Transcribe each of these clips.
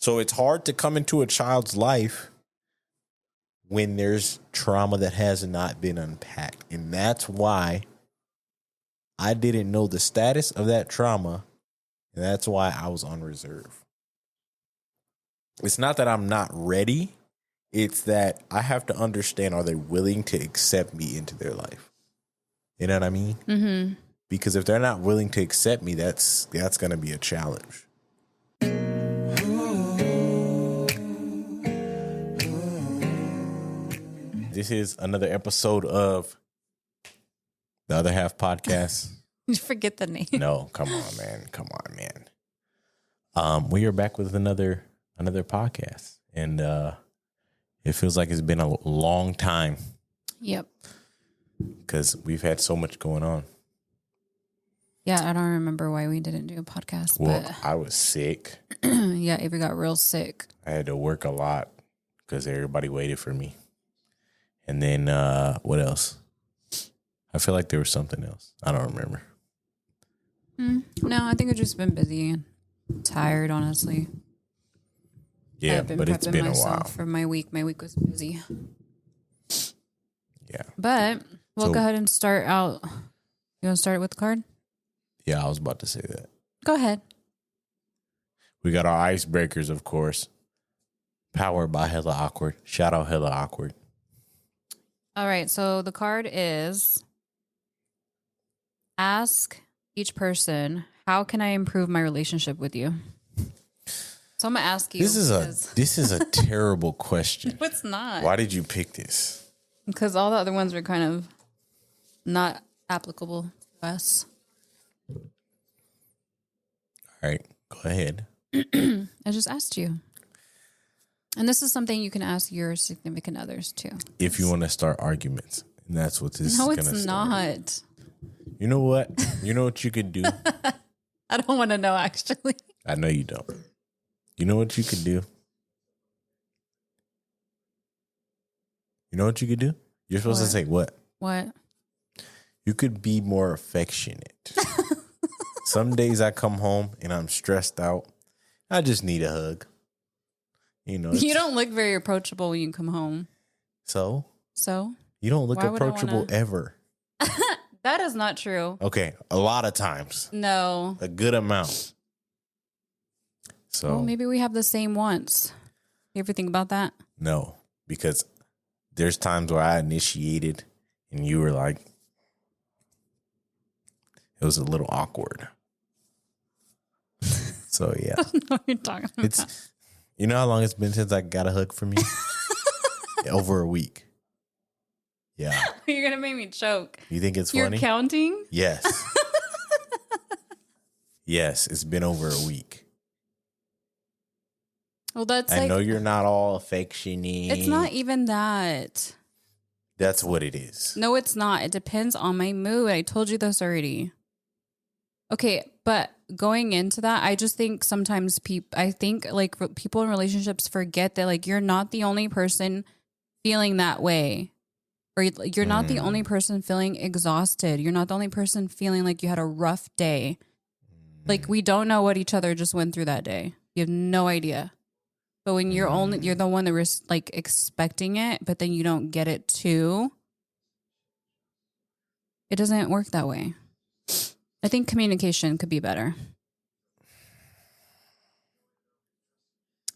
So it's hard to come into a child's life when there's trauma that has not been unpacked. And that's why I didn't know the status of that trauma. And that's why I was on reserve. It's not that I'm not ready. It's that I have to understand, are they willing to accept me into their life? You know what I mean? Mm-hmm. Because if they're not willing to accept me, that's going to be a challenge. This is another episode of The Other Half Podcast. You forget the name. No, come on, man. We are back with another podcast, and it feels like it's been a long time. Yep. Because we've had so much going on. Yeah, I don't remember why we didn't do a podcast. Well, but I was sick. yeah, Avery got real sick. I had to work a lot because everybody waited for me. And then what else? I feel like there was something else. I don't remember. No, I think I've just been busy and tired, honestly. Yeah, I've been but it's prepping been a myself while. for my week. My week was busy. Yeah. But we'll go ahead and start out. You want to start with the card? Yeah, I was about to say that. Go ahead. We got our icebreakers, of course. Powered by Hella Awkward. Shout out Hella Awkward. All right. So the card is ask each person, how can I improve my relationship with you? So I'm going to ask you. This is a terrible question. No, it's not. Why did you pick this? Because all the other ones were kind of not applicable to us. All right. Go ahead. I just asked you. And this is something you can ask your significant others too. If you want to start arguments. And that's what this is going to start. No, it's not. You know what? You know what you could do? I don't want to know, actually. I know you don't. You know what you could do? You know what you could do? You're supposed to say what? What? You could be more affectionate. Some days I come home and I'm stressed out. I just need a hug. You know, You don't look very approachable when you come home. So? So? You don't look Why would I approachable wanna- ever. That is not true. Okay, a lot of times. No. A good amount. So Well, maybe we have the same wants. You ever think about that? no, because there's times where I initiated and you were like, it was a little awkward. So yeah. I don't know what you're talking about. It's, you know how long it's been since I got a hug from you? Over a week. Yeah. You're going to make me choke. You think it's You're funny? counting? Yes. Yes, it's been over a week. Well, that's I know you're not all affectionate. It's not even that. That's what it is. No, it's not. It depends on my mood. I told you this already. Okay, but going into that, I just think sometimes people in relationships forget that like you're not the only person feeling that way. Or you're not the only person feeling exhausted. You're not the only person feeling like you had a rough day. Like we don't know what each other just went through that day. You have no idea. But when you're the one that was like expecting it, but then you don't get it too. It doesn't work that way. I think communication could be better.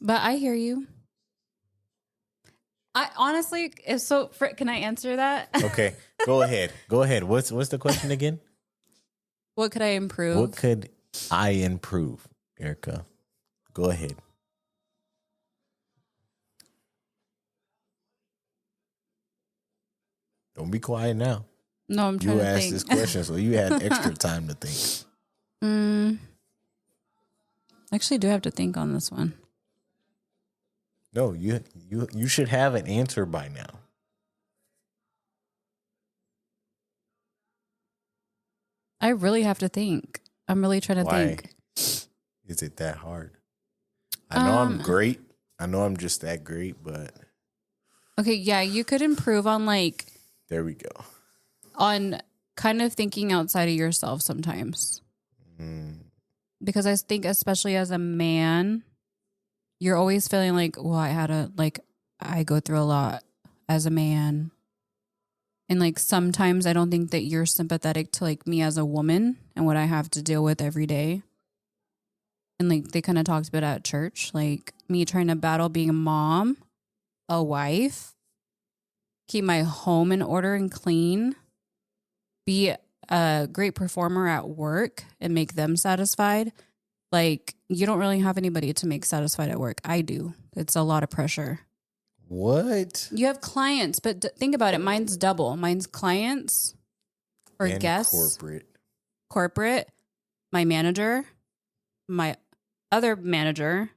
But I hear you. I honestly, can I answer that? Okay, go ahead. Go ahead. What's the question again? What could I improve? What could I improve, Erika? Go ahead. Don't be quiet now. No, I'm trying You to asked think. this question, so you had extra time to think. I actually do have to think on this one. No, you should have an answer by now. I really have to think. I'm really trying to Why think. is it that hard? I know I'm great. I know I'm just that great, but Okay, yeah, you could improve on there we go. on kind of thinking outside of yourself sometimes. Because I think especially as a man, you're always feeling like, well, I go through a lot as a man. And like sometimes I don't think that you're sympathetic to like me as a woman and what I have to deal with every day. And like they kind of talked about at church, like me trying to battle being a mom, a wife, keep my home in order and clean, be a great performer at work and make them satisfied. Like you don't really have anybody to make satisfied at work. I do. It's a lot of pressure. What? You have clients, but think about it. Mine's double. Mine's clients or And guests. Corporate. My manager, my other manager.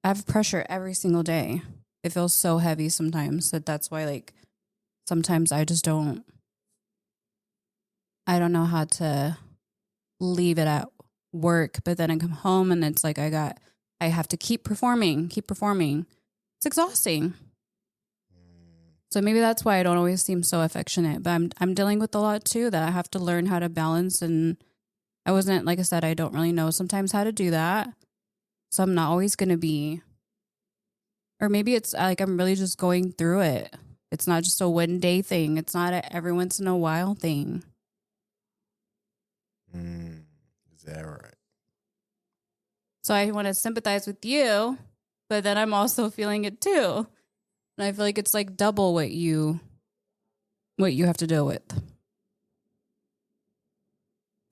I have pressure every single day. It feels so heavy sometimes that's why like sometimes I don't know how to leave it at work, but then I come home and it's like I have to keep performing. It's exhausting. So maybe that's why I don't always seem so affectionate, but I'm dealing with a lot too that I have to learn how to balance. And I wasn't, like I said, I don't really know sometimes how to do that. So I'm not always going to be, or maybe it's like I'm really just going through it. It's not just a one day thing. It's not a every once in a while thing. Is that right? So I want to sympathize with you, but then I'm also feeling it too. And I feel like it's like double what you have to deal with.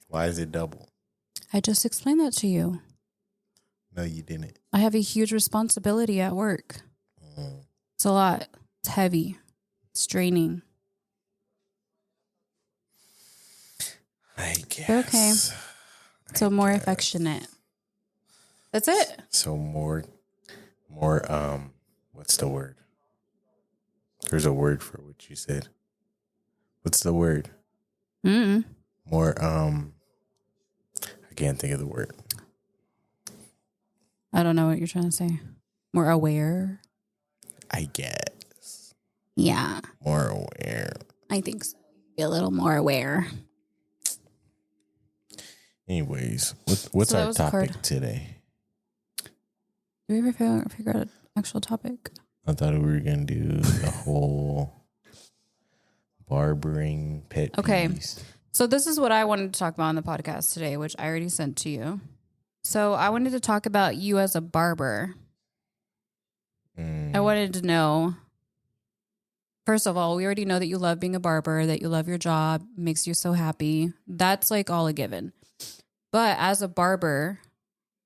Why is it double? I just explained that to you. No, you didn't. I have a huge responsibility at work. It's a lot. It's heavy. It's draining. I guess. But okay. So more affectionate. That's it. So more, what's the word? There's a word for what you said. What's the word? More, I can't think of the word. I don't know what you're trying to say. More aware? I guess. Yeah. More aware. I think so. Be a little more aware. Anyways, what's our topic today? Do we ever figure out an actual topic? I thought we were going to do the whole barbering pet peeves. Okay. So this is what I wanted to talk about on the podcast today, which I already sent to you. So I wanted to talk about you as a barber. I wanted to know, first of all, we already know that you love being a barber, that you love your job, makes you so happy. That's like all a given. But as a barber,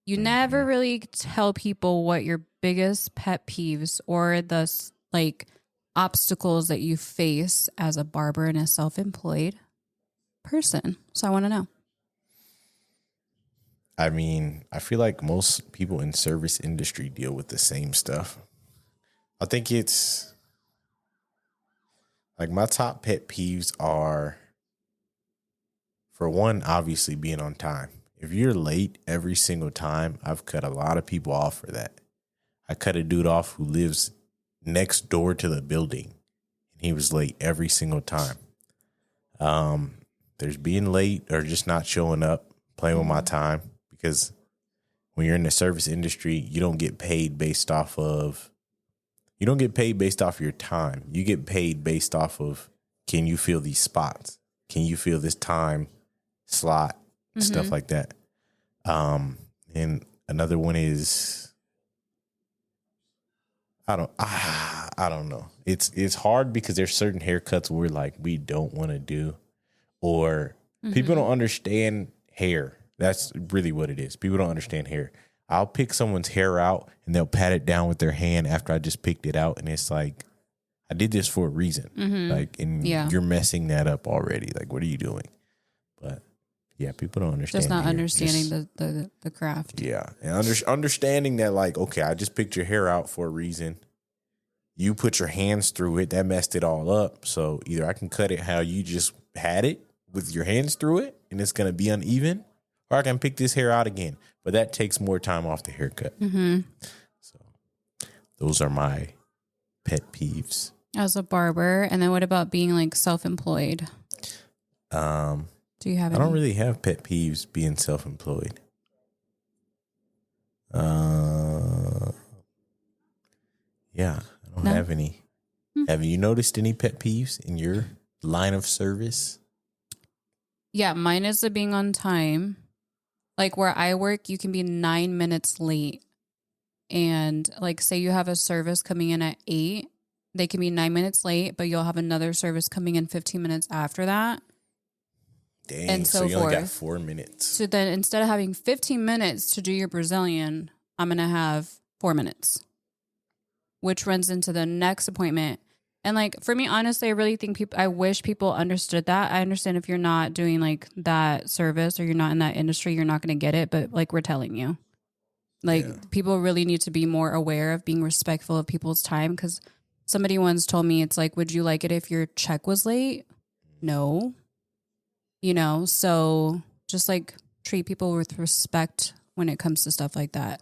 you never really tell people what your biggest pet peeves or the like obstacles that you face as a barber and a self-employed person. So I want to know. I mean, I feel like most people in service industry deal with the same stuff. I think it's like my top pet peeves are, for one, obviously being on time. If you're late every single time, I've cut a lot of people off for that. I cut a dude off who lives next door to the building, and he was late every single time. There's being late or just not showing up, playing with my time, because when you're in the service industry, you don't get paid based off your time. You get paid based off of, can you fill these spots? Can you fill this time slot? Stuff like that. And another one is, I don't know. It's hard because there's certain haircuts where like we don't want to do, or people don't understand hair. That's really what it is. People don't understand hair. I'll pick someone's hair out and they'll pat it down with their hand after I just picked it out, and it's like, I did this for a reason. Like, and you're messing that up already. Like, what are you doing? But yeah, people don't understand. Just not understanding the craft. Yeah, and understanding that, like, okay, I just picked your hair out for a reason. You put your hands through it, that messed it all up. So either I can cut it how you just had it with your hands through it, and it's gonna be uneven, or I can pick this hair out again. But that takes more time off the haircut. So those are my pet peeves as a barber. And then what about being like self-employed? Do you have any? I don't really have pet peeves being self-employed. Yeah, I don't No? have any. Have you noticed any pet peeves in your line of service? Yeah, mine is the being on time. Like where I work, you can be 9 minutes late. And like say you have a service coming in at 8, they can be 9 minutes late, but you'll have another service coming in 15 minutes after that. Dang, And so so you only got forth. 4 minutes. So then instead of having 15 minutes to do your Brazilian, I'm going to have 4 minutes, which runs into the next appointment. And like for me, honestly, I really think I wish people understood that. I understand if you're not doing like that service or you're not in that industry, you're not going to get it. But like we're telling you, like people really need to be more aware of being respectful of people's time. Because somebody once told me, it's like, would you like it if your check was late? No. You know, so just like treat people with respect when it comes to stuff like that.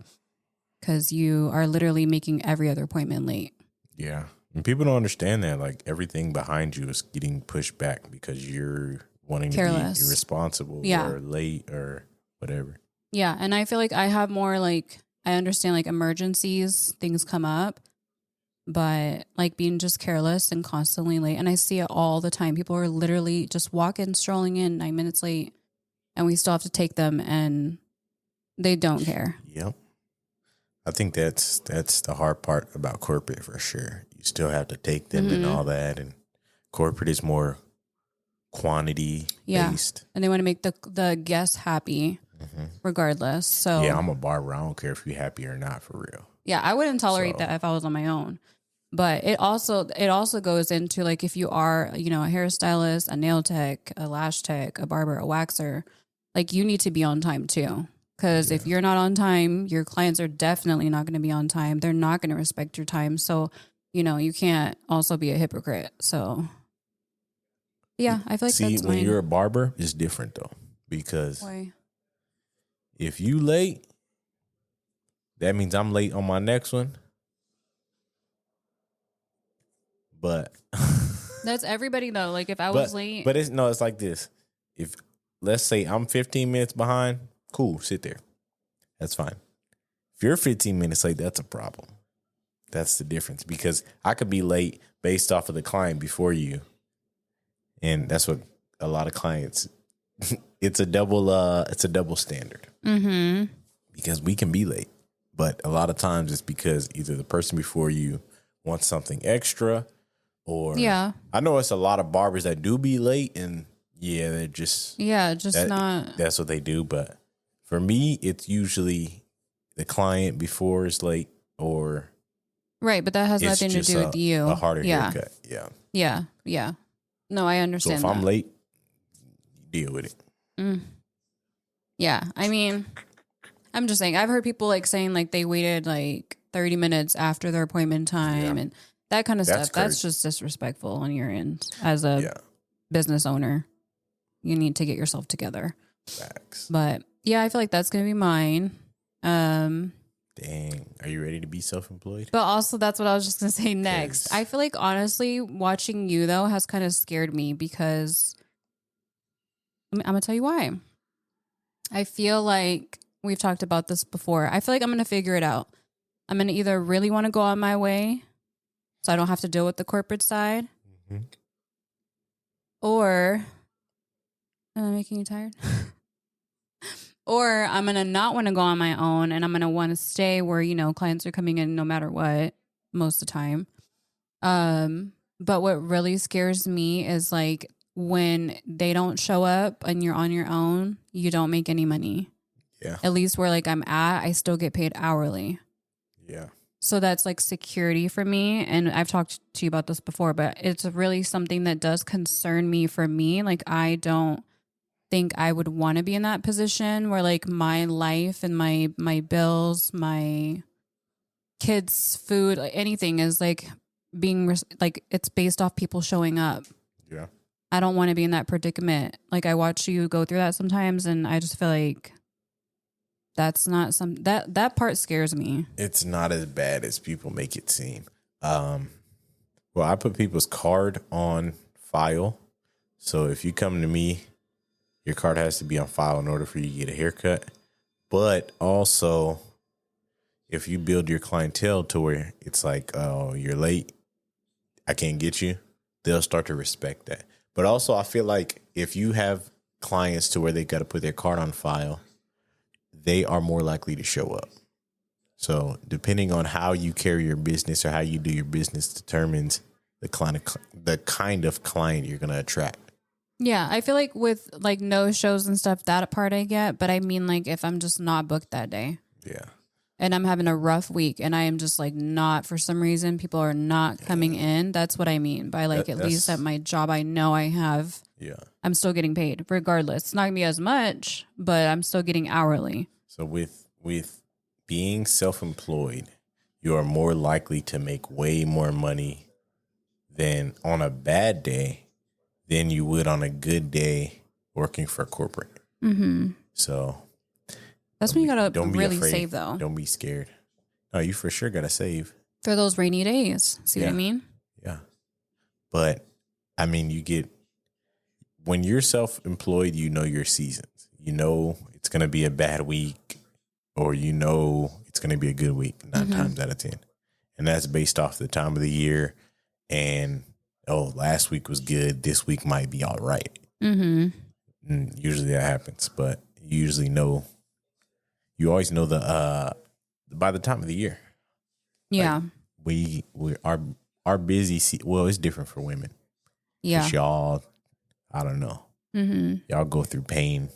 Because you are literally making every other appointment late. Yeah. And people don't understand that. Like everything behind you is getting pushed back because you're wanting Careless. to be irresponsible or late or whatever. Yeah. And I feel like I have more like, I understand like emergencies, things come up, but like being just careless and constantly late. And I see it all the time. People are literally just strolling in 9 minutes late and we still have to take them and they don't care. Yep. I think that's the hard part about corporate for sure. You still have to take them and all that. And corporate is more quantity based. And they want to make the guests happy regardless. So yeah, I'm a barber. I don't care if you're happy or not, for real. Yeah, I wouldn't tolerate that if I was on my own. But it also goes into like if you are, you know, a hairstylist, a nail tech, a lash tech, a barber, a waxer, like you need to be on time too. Because if you're not on time, your clients are definitely not going to be on time. They're not going to respect your time. So, you know, you can't also be a hypocrite. So, yeah, I feel like that's when mine. you're a barber, it's different though. Because Why? if you late, that means I'm late on my next one. But That's everybody though. Like if I was late. But it's like this. If let's say I'm 15 minutes behind, cool, sit there. That's fine. If you're 15 minutes late, that's a problem. That's the difference. Because I could be late based off of the client before you. And that's what a lot of clients it's a double standard. Mm-hmm. Because we can be late. But a lot of times it's because either the person before you wants something extra or I know it's a lot of barbers that do be late and they're just not. That's what they do. But for me, it's usually the client before is late or right, but that has nothing to do with you. A harder haircut. Yeah. Yeah. No, I understand. So if I'm late, deal with it. Yeah. I mean, I'm just saying, I've heard people like saying like they waited like 30 minutes after their appointment time and that kind of stuff. That's just disrespectful on your end as a business owner. You need to get yourself together. Facts. But yeah, I feel like that's going to be mine. Dang. Are you ready to be self-employed? But also that's what I was just going to say next. I feel like honestly watching you though has kind of scared me because I'm going to tell you why. I feel like we've talked about this before. I feel like I'm going to figure it out. I'm going to either really want to go on my way so I don't have to deal with the corporate side or am I making you tired? Or I'm going to not want to go on my own and I'm going to want to stay where, you know, clients are coming in no matter what most of the time. But what really scares me is like when they don't show up and you're on your own, you don't make any money. Yeah. At least where like I'm at, I still get paid hourly. Yeah. So that's like security for me. And I've talked to you about this before, but it's really something that does concern me for me. Like I don't think I would want to be in that position where like my life and my bills, my kids' food, like anything is like being like it's based off people showing up. Yeah. I don't want to be in that predicament. Like I watch you go through that sometimes and I just feel like that's not that part scares me. It's not as bad as people make it seem. Well, I put people's card on file. So if you come to me, your card has to be on file in order for you to get a haircut. But also, if you build your clientele to where it's like, oh, you're late, I can't get you, they'll start to respect that. But also, I feel like if you have clients to where they got to put their card on file, they are more likely to show up. So depending on how you carry your business or how you do your business determines the kind of client you're going to attract. Yeah, I feel like with like no shows and stuff, that part I get. But I mean, like if I'm just not booked that day. Yeah. And I'm having a rough week and I am just like not, for some reason, people are not coming in. That's what I mean by like, at least at my job, I know I have, I'm still getting paid regardless. It's not gonna be as much, but I'm still getting hourly. So with being self-employed, you are more likely to make way more money than on a bad day than you would on a good day working for corporate. Mm-hmm. So that's when you gotta really save, though. Don't be scared. No, you for sure gotta save for those rainy days. See what I mean? Yeah. But I mean, when you're self-employed, you know your seasons. You know it's gonna be a bad week, or you know it's gonna be a good week 9 times out of 10, and that's based off the time of the year. And last week was good. This week might be all right. Mm-hmm. And usually that happens, but you usually know. You always know by the time of the year. Yeah. Like our busy it's different for women. Yeah. Y'all, I don't know. Mm-hmm. Y'all go through pain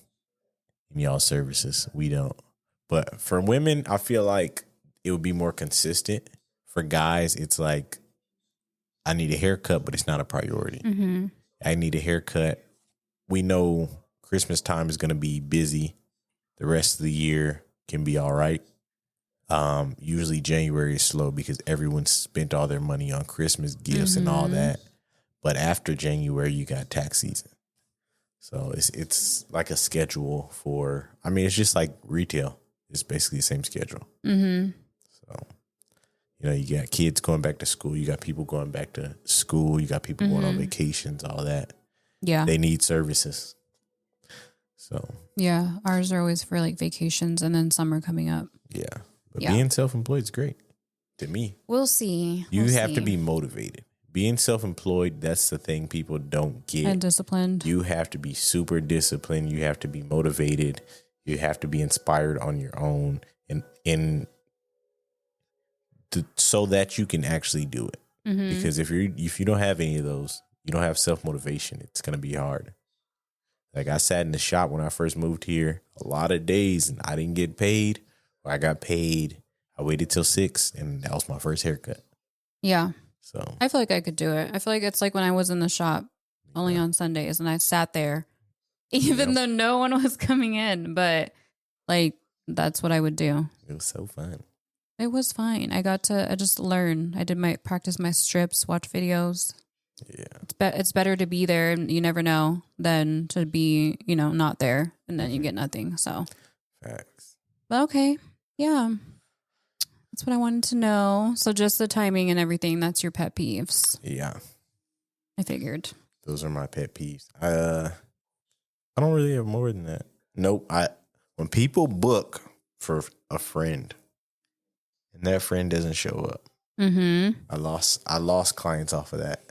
in y'all services. We don't. But for women, I feel like it would be more consistent. For guys, it's like, I need a haircut, but it's not a priority. Mm-hmm. I need a haircut. We know Christmas time is going to be busy. The rest of the year can be all right. Usually January is slow because everyone spent all their money on Christmas gifts and all that. But after January, you got tax season. So it's like a schedule for, I mean, it's just like retail. It's basically the same schedule. Mm-hmm. So, you got kids going back to school. You got people going back to school. You got people going on vacations, all that. Yeah. They need services. So. Yeah, ours are always for like vacations and then summer coming up. Yeah. But being self-employed is great to me. We'll see. You have to be motivated. Being self-employed, that's the thing people don't get. And disciplined. You have to be super disciplined. You have to be motivated. You have to be inspired on your own so that you can actually do it. Mm-hmm. Because if you don't have any of those, you don't have self-motivation, it's going to be hard. Like I sat in the shop when I first moved here a lot of days and I didn't get paid. Or I got paid. I waited till 6 and that was my first haircut. Yeah. So I feel like I could do it. I feel like it's like when I was in the shop only on Sundays and I sat there even though no one was coming in, but like that's what I would do. It was so fun. It was fine. I just learned. I did practice my strips, watch videos. Yeah. It's better to be there and you never know than to be, not there and then you get nothing. So facts. But okay. Yeah. That's what I wanted to know. So just the timing and everything, that's your pet peeves. Yeah. I figured. Those are my pet peeves. I don't really have more than that. Nope. When people book for a friend and that friend doesn't show up, I lost clients off of that.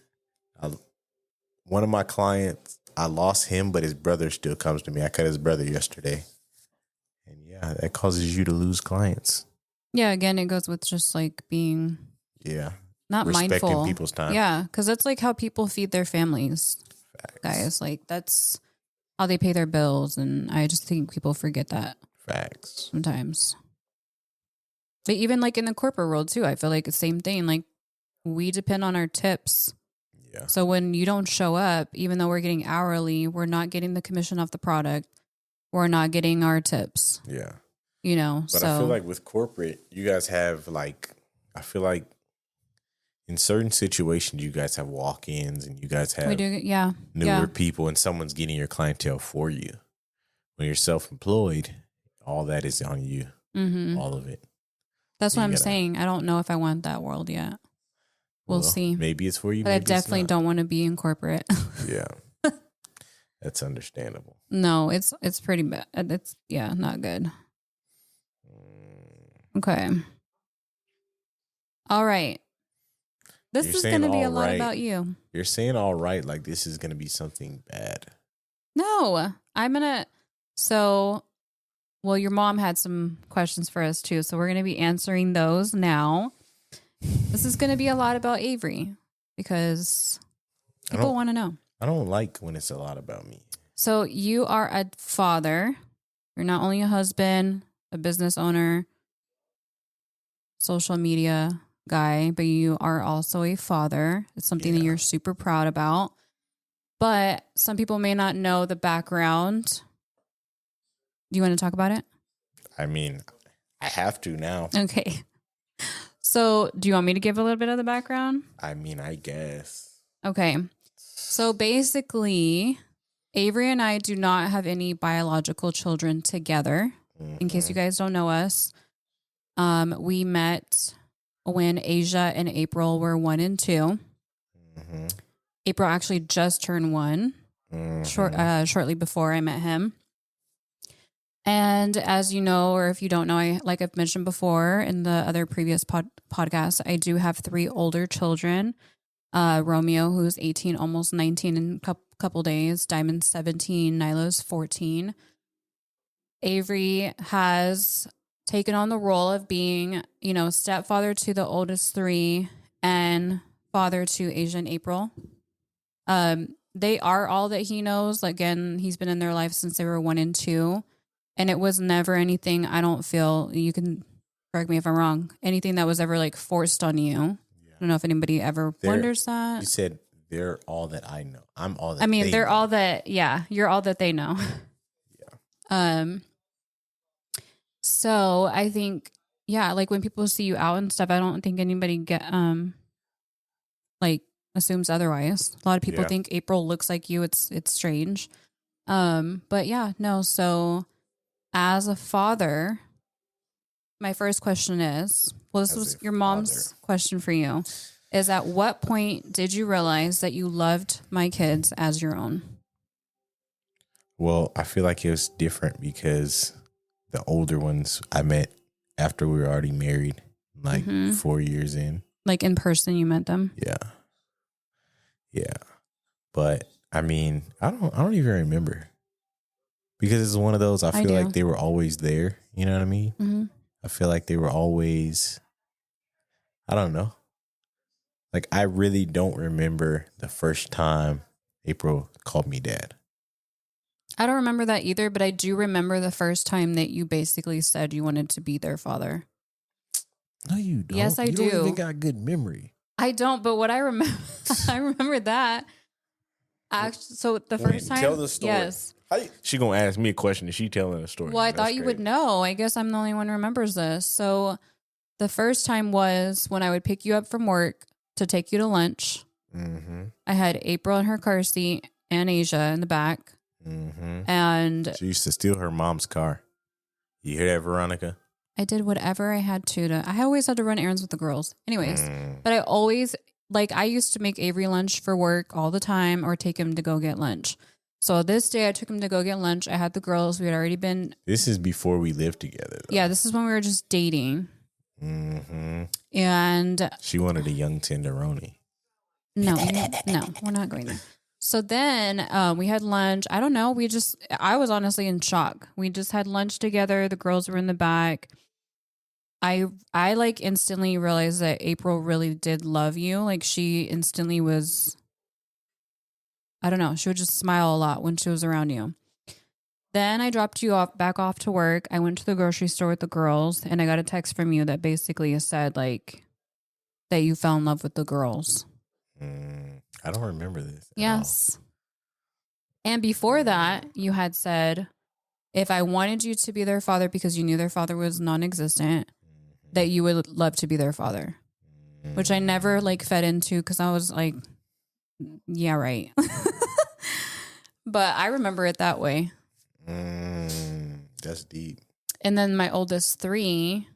One of my clients, I lost him, but his brother still comes to me. I cut his brother yesterday. And yeah, that causes you to lose clients. Yeah, again, it goes with just like being not respecting mindful. People's time. Yeah, because that's like how people feed their families. Facts. Guys, like that's how they pay their bills. And I just think people forget that. Facts. Sometimes. But even like in the corporate world too, I feel like the same thing. Like we depend on our tips. Yeah. So when you don't show up, even though we're getting hourly, we're not getting the commission off the product. We're not getting our tips. Yeah. But I feel like with corporate, you guys have I feel like in certain situations, you guys have walk-ins and you guys have newer people and someone's getting your clientele for you. When you're self-employed, all that is on you. Mm-hmm. All of it. That's what I'm saying. I don't know if I want that world yet. We'll see. Maybe it's for you. But I definitely don't want to be in corporate. Yeah. That's understandable. No, it's pretty bad. It's not good. Okay. All right. This You're is saying going to be a all lot right. about you. You're saying all right, like this is going to be something bad. No, I'm going to. So, well, your mom had some questions for us too. So we're going to be answering those now. This is going to be a lot about Avery because people want to know. I don't like when it's a lot about me. So you are a father. You're not only a husband, a business owner, social media guy, but you are also a father. It's something that you're super proud about. But some people may not know the background. Do you want to talk about it? I mean, I have to now. Okay. So do you want me to give a little bit of the background? I mean, I guess. Okay. So basically, Avery and I do not have any biological children together. In case you guys don't know us, we met when Asia and April were 1 and 2. Mm-hmm. April actually just turned 1 shortly before I met him. And as you know, or if you don't know, like I've mentioned before in the other previous podcasts, I do have 3 older children. Romeo, who's 18, almost 19 in a couple days. Diamond's 17. Nilo's 14. Avery has taken on the role of being, stepfather to the oldest 3 and father to Asia and April. They are all that he knows. Again, he's been in their life since they were 1 and 2. And it was never anything, I don't feel, you can correct me if I'm wrong, anything that was ever like forced on you. I don't know if anybody ever wonders that. You said they're all that I know. I'm all that they're know. all that, you're all that they know. Yeah. So I think, like when people see you out and stuff, I don't think anybody assumes otherwise. A lot of people think April looks like you. It's strange. But no. So as a father, my first question is, this was your mom's question for you, is at what point did you realize that you loved my kids as your own? Well, I feel like it was different because the older ones I met after we were already married, 4 years in. Like in person, you met them? Yeah. But I mean, I don't even remember. Because it's one of those, I feel like they were always there. You know what I mean? Mm-hmm. I feel like they were always, I don't know. Like, I really don't remember the first time April called me dad. I don't remember that either, but I do remember the first time that you basically said you wanted to be their father. No, you don't. Yes, I do. You don't even got good memory. I don't, but what I remember, I remember that. Actually, so the first time, tell the story. Yes. She gonna ask me a question. Is she telling a story? Well, I thought you would know. I guess I'm the only one who remembers this. So the first time was when I would pick you up from work to take you to lunch. Mm-hmm. I had April in her car seat and Asia in the back. Mm-hmm. And she used to steal her mom's car. You hear that, Veronica? I did whatever I had to. I always had to run errands with the girls. Anyways, but I always, I used to make Avery lunch for work all the time or take him to go get lunch. So this day I took him to go get lunch. I had the girls. We had already been. This is before we lived together, though. Yeah, this is when we were just dating. Mm-hmm. And she wanted a young tenderoni. No, we're not going there. So then we had lunch. I don't know. I was honestly in shock. We just had lunch together. The girls were in the back. I instantly realized that April really did love you. Like she instantly was, I don't know. She would just smile a lot when she was around you. Then I dropped you back off to work. I went to the grocery store with the girls and I got a text from you that basically said that you fell in love with the girls. I don't remember this. Yes. And before that, you had said, if I wanted you to be their father because you knew their father was non-existent, that you would love to be their father, which I never fed into because I was like, yeah, right. But I remember it that way. That's deep. And then my oldest 3,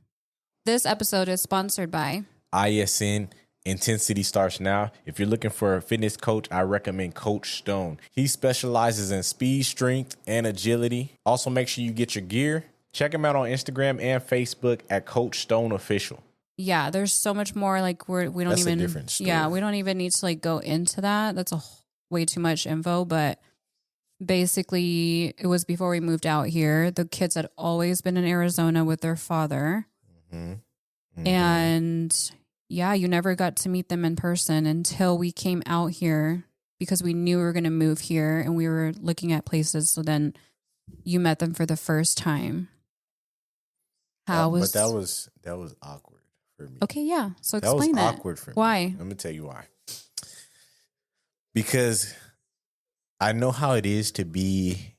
this episode is sponsored by ISN. Intensity starts now. If you're looking for a fitness coach, I recommend Coach Stone. He specializes in speed, strength, and agility. Also, make sure you get your gear. Check him out on Instagram and Facebook at Coach Stone Official. yeah, there's so much more. Like we don't That's even, a different story. yeah, we don't even need to like go into that. That's way too much info. But basically, it was before we moved out here. The kids had always been in Arizona with their father, and yeah, you never got to meet them in person until we came out here because we knew we were going to move here and we were looking at places. So then you met them for the first time. But that was awkward for me. Okay, yeah. So That was explain that. awkward for me. Why? Let me tell you why. Because I know how it is to be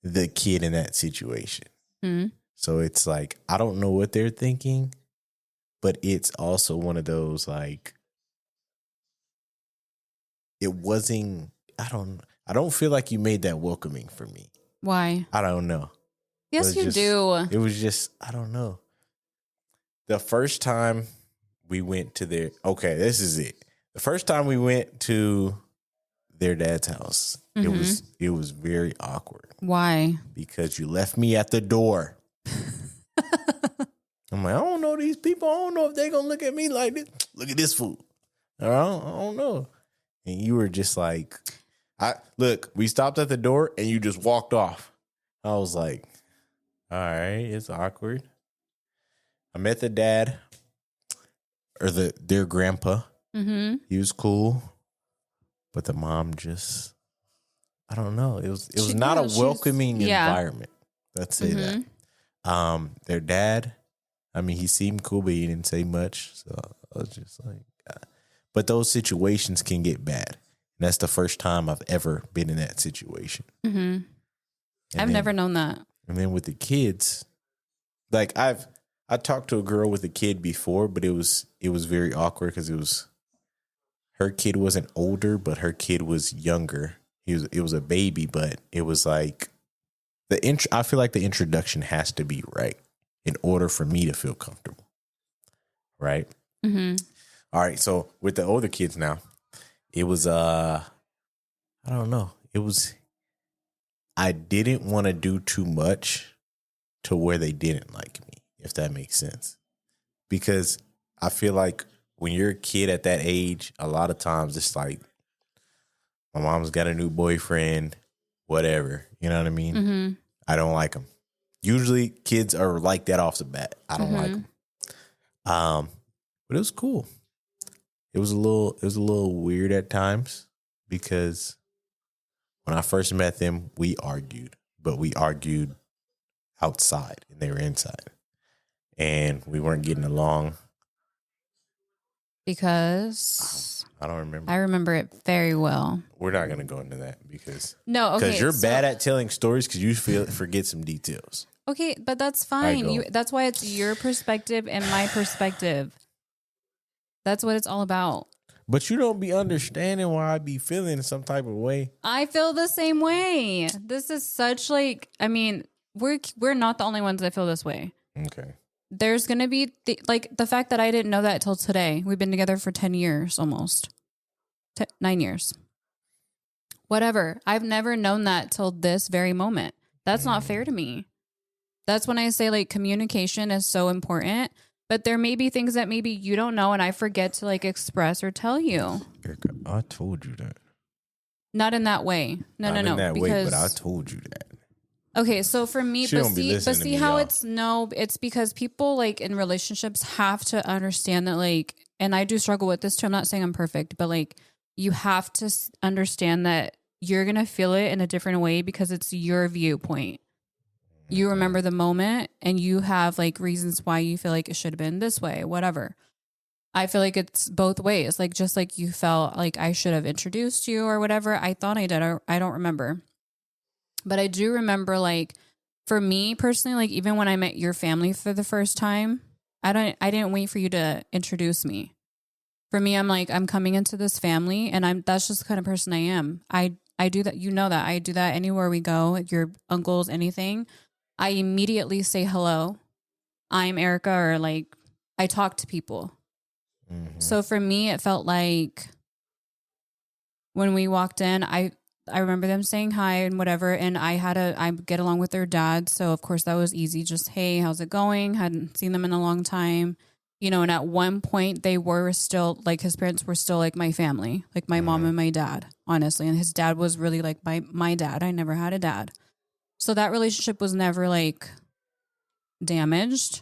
the kid in that situation. Mm-hmm. So it's like, I don't know what they're thinking, but it's also one of those like, it wasn't, I don't feel like you made that welcoming for me. Why? I don't know. Yes, you do. It was just, I don't know. The first time we went to this is it. The first time we went to their dad's house, it was very awkward. Why? Because you left me at the door. I'm like, I don't know these people. I don't know if they're going to look at me like this. Look at this fool. I don't know. And you were just like, we stopped at the door and you just walked off. I was like, all right, it's awkward. I met the dad or their grandpa. Mm-hmm. He was cool. But the mom just, I don't know. It was not a welcoming environment. Let's say that. Their dad, I mean, he seemed cool, but he didn't say much. So I was just like, but those situations can get bad. And that's the first time I've ever been in that situation. Mm-hmm. I've never known that. And then with the kids, like I talked to a girl with a kid before, but it was very awkward because her kid wasn't older, but her kid was younger. It was a baby, but it was like I feel like the introduction has to be right in order for me to feel comfortable. Right? Mm-hmm. All right. So with the older kids now, it was I don't know. I didn't want to do too much to where they didn't like me, if that makes sense. Because I feel like when you're a kid at that age, a lot of times it's like, my mom's got a new boyfriend, whatever. You know what I mean? Mm-hmm. I don't like them. Usually kids are like that off the bat. I don't like them. But it was cool. It was a little weird at times because when I first met them, we argued, but we argued outside and they were inside. And we weren't getting along. Because I don't remember. I remember it very well. We're not going to go into that because you're bad at telling stories because you forget some details. Okay, but that's fine. That's why it's your perspective and my perspective. That's what it's all about. But you don't be understanding why I be feeling some type of way. I feel the same way. This is such like, I mean, we're not the only ones that feel this way. Okay. There's going to be the fact that I didn't know that till today. We've been together for 10 years almost. 9 years. Whatever. I've never known that till this very moment. That's not fair to me. That's when I say like communication is so important, but there may be things that maybe you don't know and I forget to like express or tell you. Erika, I told you that. Not in that way. No. In that way, but I told you that. Okay, so for me, but see how it's because people like in relationships have to understand that like, and I do struggle with this too. I'm not saying I'm perfect, but like you have to understand that you're going to feel it in a different way because it's your viewpoint. You remember the moment and you have like reasons why you feel like it should have been this way, whatever. I feel like it's both ways. Like just like you felt like I should have introduced you or whatever. I thought I did. I don't remember. But I do remember, like, for me personally, like, even when I met your family for the first time, I didn't wait for you to introduce me. For me, I'm like, I'm coming into this family, and that's just the kind of person I am. I do that. You know that. I do that anywhere we go, your uncles, anything. I immediately say hello. I'm Erika, or, like, I talk to people. Mm-hmm. So for me, it felt like when we walked in, I remember them saying hi and whatever, and I get along with their dad, so of course that was easy. Just, hey, how's it going? Hadn't seen them in a long time. you know, and at one point they were still like, his parents were still like my family, like my mom and my dad, honestly. And his dad was really like my dad. I never had a dad. So that relationship was never like damaged.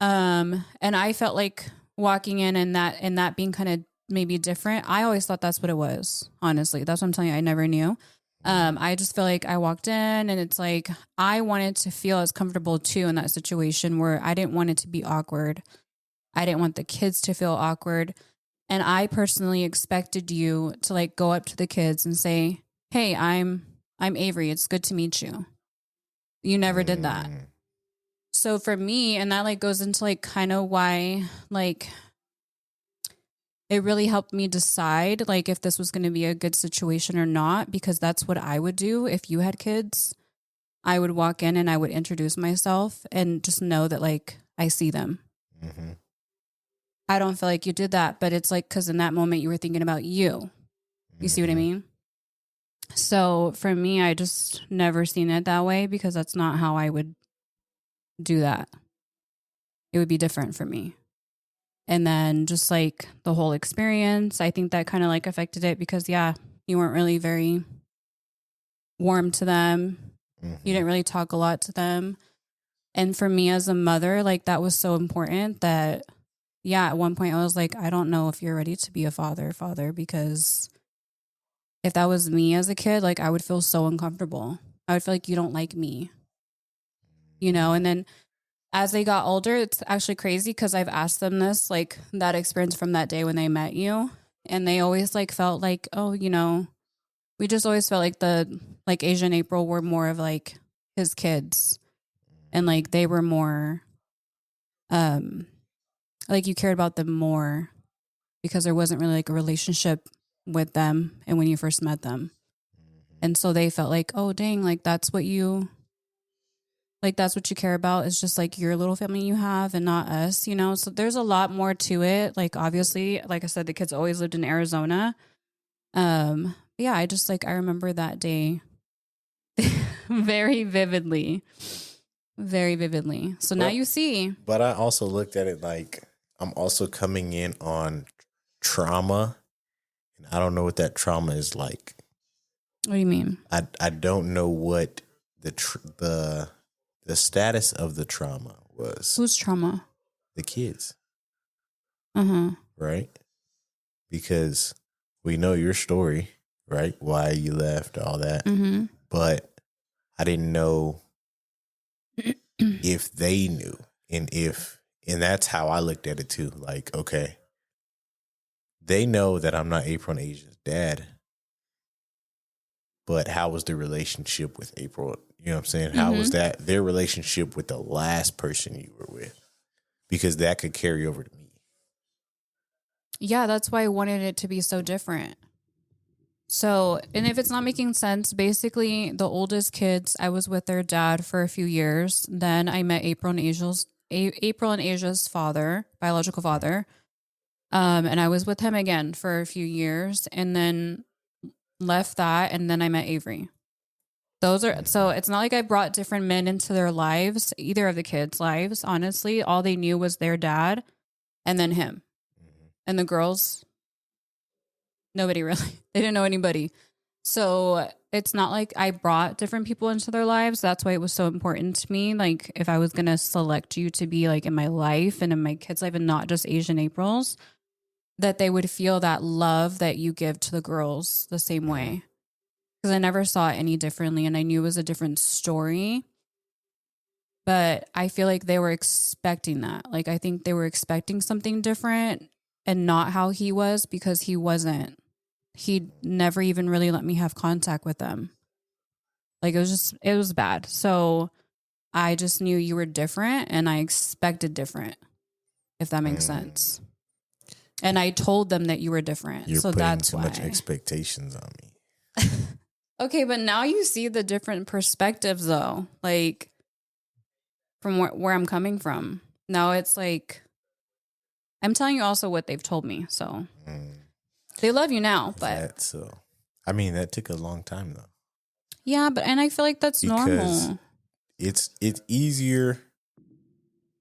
And I felt like walking in and that being kind of maybe different. I always thought that's what it was. Honestly, that's what I'm telling you. I never knew. I just feel like I walked in and it's like, I wanted to feel as comfortable too in that situation where I didn't want it to be awkward. I didn't want the kids to feel awkward. And I personally expected you to like go up to the kids and say, "Hey, I'm Avery. It's good to meet you." You never did that. So for me, and that like goes into like kind of why like it really helped me decide like if this was going to be a good situation or not, because that's what I would do if you had kids. I would walk in and I would introduce myself and just know that like I see them. Mm-hmm. I don't feel like you did that, but it's like, because in that moment you were thinking about you. You see what I mean? So for me, I just never seen it that way because that's not how I would do that. It would be different for me. And then just like the whole experience, I think that kind of like affected it because, yeah, you weren't really very warm to them. Mm-hmm. You didn't really talk a lot to them. And for me as a mother, like that was so important that, yeah, at one point I was like, I don't know if you're ready to be a father, because if that was me as a kid, like I would feel so uncomfortable. I would feel like you don't like me, you know? And then as they got older, it's actually crazy because I've asked them this, like that experience from that day when they met you. And they always like felt like, oh, you know, we just always felt like the like Asia and April were more of like his kids. And like they were more, like you cared about them more because there wasn't really like a relationship with them and when you first met them. And so they felt like, oh dang, like that's what you care about is just like your little family you have and not us, you know? So there's a lot more to it. Like obviously, like I said, the kids always lived in Arizona. Yeah, I remember that day very vividly. Very vividly. So now you see. But I also looked at it like I'm also coming in on trauma. And I don't know what that trauma is like. What do you mean? I don't know what the status of the trauma was. Whose trauma? The kids. Uh-huh. Right? Because we know your story, right? Why you left, all that. Mm-hmm. But I didn't know if they knew. And that's how I looked at it too. Like, okay, they know that I'm not April and Asia's dad. But how was the relationship with April? You know what I'm saying? How was that their relationship with the last person you were with? Because that could carry over to me. Yeah, that's why I wanted it to be so different. So, and if it's not making sense, basically the oldest kids, I was with their dad for a few years. Then I met April and Asia's father, biological father. And I was with him again for a few years and then left that. And then I met Avery. So it's not like I brought different men into their lives, either of the kids' lives. Honestly, all they knew was their dad and then him. And the girls, nobody really. They didn't know anybody. So it's not like I brought different people into their lives. That's why it was so important to me. Like if I was going to select you to be like in my life and in my kids' life and not just Asian Aprils, that they would feel that love that you give to the girls the same way. Because I never saw it any differently and I knew it was a different story. But I feel like they were expecting that. Like I think they were expecting something different and not how he was because he wasn't. He never even really let me have contact with them. Like it was bad. So I just knew you were different and I expected different, if that makes sense. And I told them that you were different. You're so putting that's too why. much expectations on me. Okay, but now you see the different perspectives though. Like from where I'm coming from. Now it's like I'm telling you also what they've told me. So they love you now, but So I mean that took a long time though. Yeah, and I feel like that's because normal. It's easier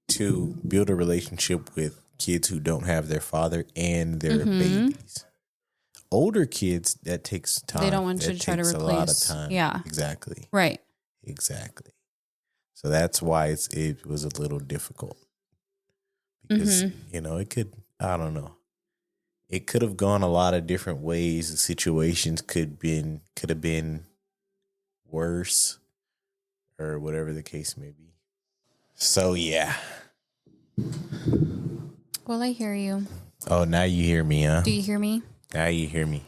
to build a relationship with kids who don't have their father and their babies. Older kids, that takes time. They don't want you to try to replace. A lot of time. Yeah. Exactly. Right. Exactly. So that's why it was a little difficult. Because, it could, I don't know. It could have gone a lot of different ways. The situations could have been worse or whatever the case may be. So, yeah. Well, I hear you. Oh, now you hear me, huh? Do you hear me? Now you hear me.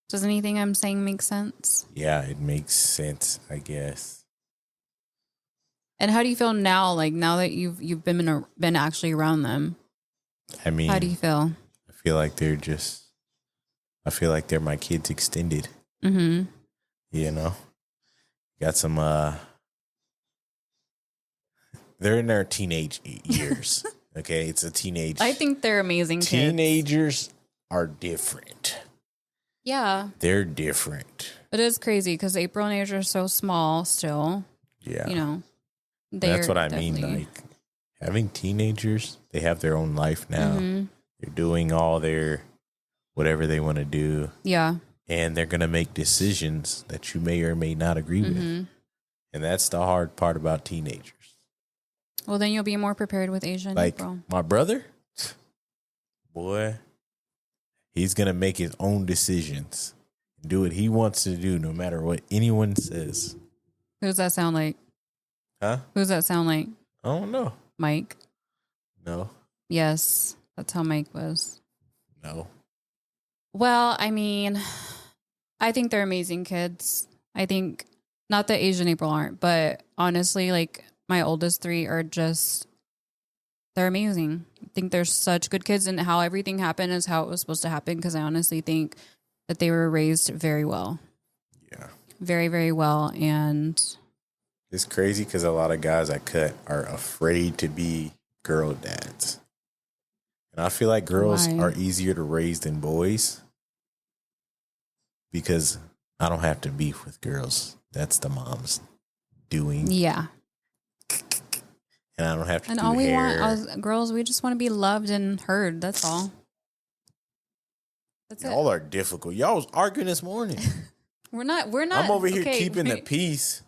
Does anything I'm saying make sense? Yeah, it makes sense, I guess. And how do you feel now? Like now that you've been actually around them? I mean, how do you feel? I feel like they're my kids extended. Mm-hmm. Got some. They're in their teenage years. Okay, it's a teenage. I think they're amazing. Teenagers are different. Yeah, they're different. It is crazy because April and Age are so small still. Yeah, that's what I mean. Like having teenagers, they have their own life now. Mm-hmm. They're doing all their whatever they want to do. Yeah, and they're gonna make decisions that you may or may not agree with, and that's the hard part about teenagers. Well, then you'll be more prepared with Asia and April. My brother, boy, he's going to make his own decisions. Do what he wants to do no matter what anyone says. Who does that sound like? Huh? Who does that sound like? I don't know. Mike? No. Yes, that's how Mike was. No. Well, I mean, I think they're amazing kids. I think, not that Asia and April aren't, but honestly, like, my oldest three are they're amazing. I think they're such good kids, and how everything happened is how it was supposed to happen, because I honestly think that they were raised very well. Yeah. Very, very well. And it's crazy because a lot of guys I cut are afraid to be girl dads. And I feel like girls are easier to raise than boys because I don't have to beef with girls. That's the mom's doing. Yeah. And I don't have to. And do all we hair. want as girls, we just want to be loved and heard. That's all. That's Y'all are difficult. Y'all was arguing this morning. We're not. I'm over here keeping the peace.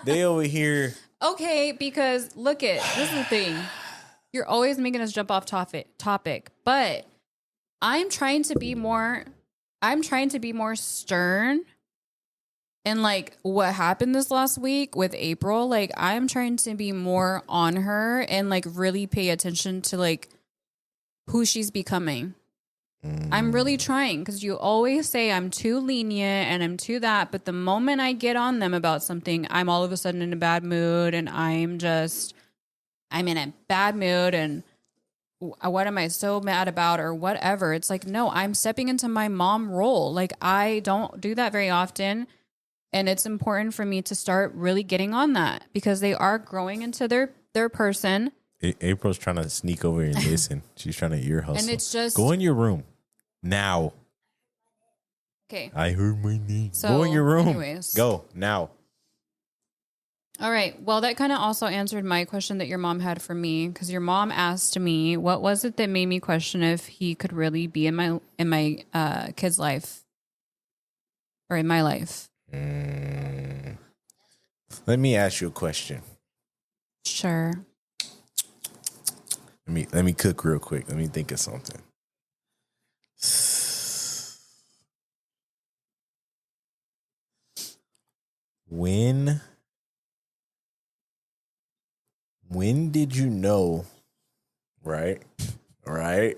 They over here. Okay, because look this is the thing. You're always making us jump off topic, but I'm trying to be more stern. And like what happened this last week with April, like I'm trying to be more on her and like really pay attention to like who she's becoming. I'm really trying, because you always say I'm too lenient and I'm too that. But the moment I get on them about something, I'm all of a sudden in a bad mood, and I'm in a bad mood. And what am I so mad about or whatever? It's like, no, I'm stepping into my mom role. Like I don't do that very often. And it's important for me to start really getting on that, because they are growing into their person. April's trying to sneak over and listen. She's trying to ear hustle. And it's just... Go in your room. Now. Okay. I heard my name. So, go in your room. Anyways. Go now. All right. Well, that kind of also answered my question that your mom had for me, because your mom asked me, what was it that made me question if he could really be in my kid's life or in my life? Let me ask you a question. Sure. Let me cook real quick. Let me think of something. When did you know? Right. Okay.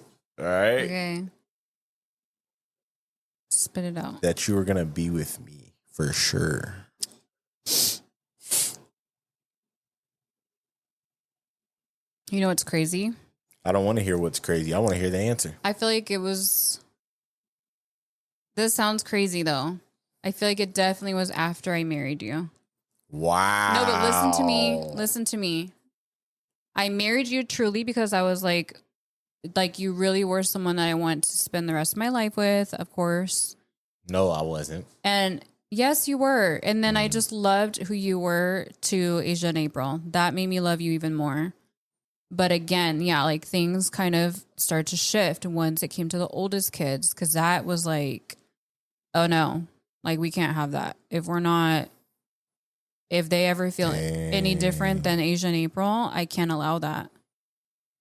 Spit it out. That you were gonna be with me for sure. You know what's crazy? I don't want to hear what's crazy. I want to hear the answer. I feel like it was... This sounds crazy, though. I feel like it definitely was after I married you. Wow. No, but listen to me. I married you truly because I was like you really were someone that I want to spend the rest of my life with, of course. No, I wasn't. And yes, you were. And then I just loved who you were to Asia and April. That made me love you even more. But again, yeah, like things kind of start to shift once it came to the oldest kids, because that was like, oh no, like we can't have that. If they ever feel any different than Asia and April, I can't allow that.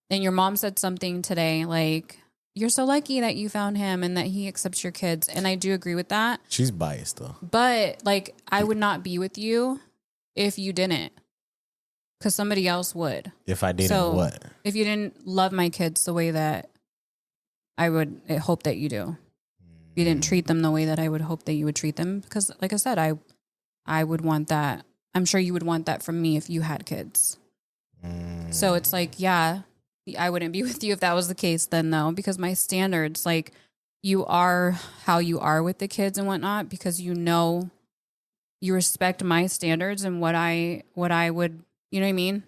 And your mom said something today, like, you're so lucky that you found him and that he accepts your kids. And I do agree with that. She's biased though. But like, I would not be with you if you didn't. Because somebody else would. If I didn't what? If you didn't love my kids the way that I would hope that you do. If you didn't treat them the way that I would hope that you would treat them. Because like I said, I would want that. I'm sure you would want that from me if you had kids. So it's like, yeah, I wouldn't be with you if that was the case then though. Because my standards, like you are how you are with the kids and whatnot. Because you respect my standards and what I would, you know what I mean?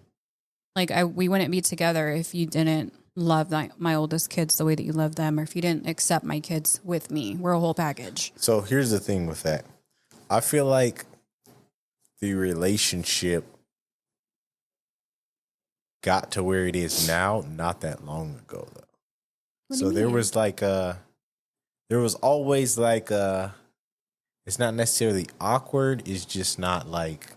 Like we wouldn't be together if you didn't love my oldest kids the way that you love them, or if you didn't accept my kids with me. We're a whole package. So here's the thing with that. I feel like the relationship got to where it is now not that long ago though. So there was always like it's not necessarily awkward, it's just not like,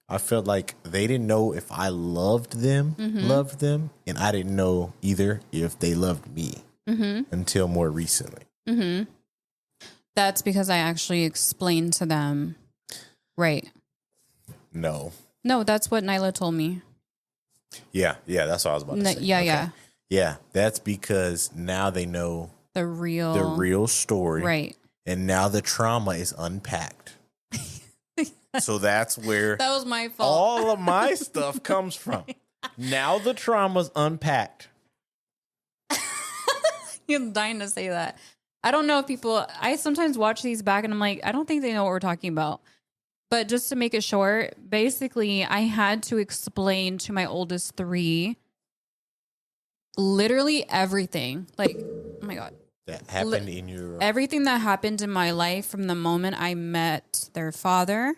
I felt like they didn't know if I loved them, and I didn't know either if they loved me until more recently. That's because I actually explained to them, right? No, that's what Nyla told me. Yeah, that's what I was about to say. Yeah, that's because now they know the real story, right? And now the trauma is unpacked. So that's where that was my fault. All of my stuff comes from. Now the trauma's unpacked. You're dying to say that. I don't know if I sometimes watch these back and I'm like, I don't think they know what we're talking about. But just to make it short, basically I had to explain to my oldest three literally everything. Like, oh my God. That happened in your... Everything that happened in my life from the moment I met their father.